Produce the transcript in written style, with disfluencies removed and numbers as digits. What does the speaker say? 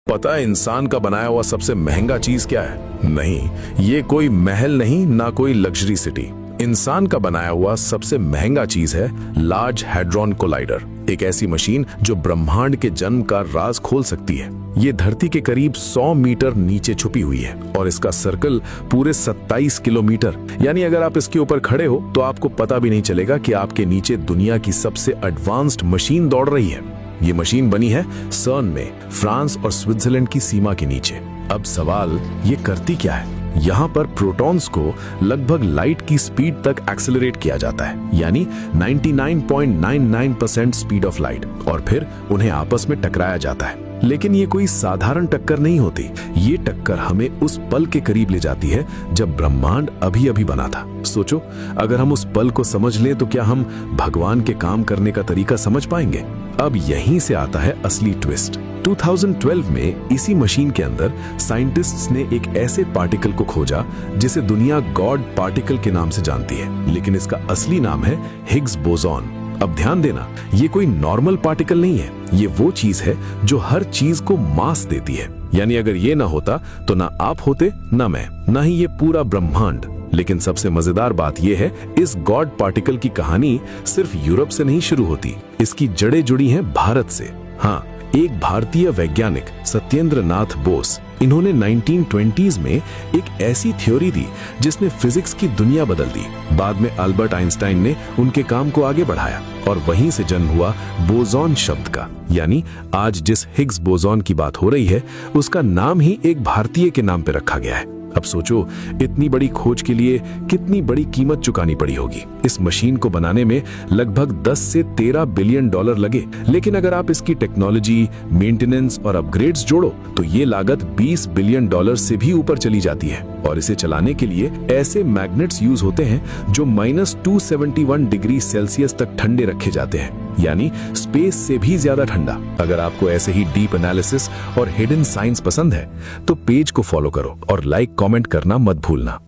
पता है इंसान का बनाया हुआ सबसे महंगा चीज क्या है? नहीं, ये कोई महल नहीं, ना कोई लग्जरी सिटी। इंसान का बनाया हुआ सबसे महंगा चीज है लार्ज हैड्रॉन कोलाइडर, एक ऐसी मशीन जो ब्रह्मांड के जन्म का राज खोल सकती है। ये धरती के करीब 100 मीटर नीचे छुपी हुई है और इसका सर्कल पूरे 27 किलोमीटर, यानी अगर आप इसके ऊपर खड़े हो तो आपको पता भी नहीं चलेगा कि आपके नीचे दुनिया की सबसे एडवांस्ड मशीन दौड़ रही है। ये मशीन बनी है सर्न में, फ्रांस और स्विट्जरलैंड की सीमा के नीचे। अब सवाल, ये करती क्या है? यहाँ पर प्रोटॉन्स को लगभग लाइट की स्पीड तक एक्सेलरेट किया जाता है, यानी 99.99% स्पीड ऑफ लाइट, और फिर उन्हें आपस में टकराया जाता है। लेकिन ये कोई साधारण टक्कर नहीं होती। ये टक्कर हमें उस पल के करीब ले जाती है जब ब्रह्मांड अभी अभी बना था। सोचो, अगर हम उस पल को समझ लें तो क्या हम भगवान के काम करने का तरीका समझ पाएंगे? अब यहीं से आता है असली ट्विस्ट। 2012 में इसी मशीन के अंदर साइंटिस्ट्स ने एक ऐसे पार्टिकल को खोजा जिसे दुनिया गॉड पार्टिकल के नाम से जानती है, लेकिन इसका असली नाम है हिग्स बोसॉन। अब ध्यान देना, ये कोई नॉर्मल पार्टिकल नहीं है, ये वो चीज है जो हर चीज को मास देती है। यानी अगर ये ना होता तो ना आप होते, ना मैं, ना ही ये पूरा ब्रह्मांड। लेकिन सबसे मजेदार बात यह है, इस गॉड पार्टिकल की कहानी सिर्फ यूरोप से नहीं शुरू होती, इसकी जड़ें जुड़ी हैं भारत से। हाँ, एक भारतीय वैज्ञानिक सत्येंद्र नाथ बोस, इन्होंने 1920s में एक ऐसी थ्योरी दी जिसने फिजिक्स की दुनिया बदल दी। बाद में अल्बर्ट आइंस्टाइन ने उनके काम को आगे बढ़ाया और वहीं से जन्म हुआ बोसॉन शब्द का। यानी आज जिस हिग्स बोसॉन की बात हो रही है उसका नाम ही एक भारतीय के नाम पे रखा गया है। अब सोचो, इतनी बड़ी खोज के लिए कितनी बड़ी कीमत चुकानी पड़ी होगी। इस मशीन को बनाने में लगभग 10 से 13 बिलियन डॉलर लगे, लेकिन अगर आप इसकी टेक्नोलॉजी, मेंटेनेंस और अपग्रेड्स जोड़ो तो ये लागत 20 बिलियन डॉलर से भी ऊपर चली जाती है। और इसे चलाने के लिए ऐसे मैग्नेट्स यूज होते हैं जो -271 डिग्री सेल्सियस तक ठंडे रखे जाते हैं, यानी स्पेस से भी ज्यादा ठंडा। अगर आपको ऐसे ही डीप एनालिसिस और हिडन साइंस पसंद है तो पेज को फॉलो करो और लाइक कमेंट करना मत भूलना।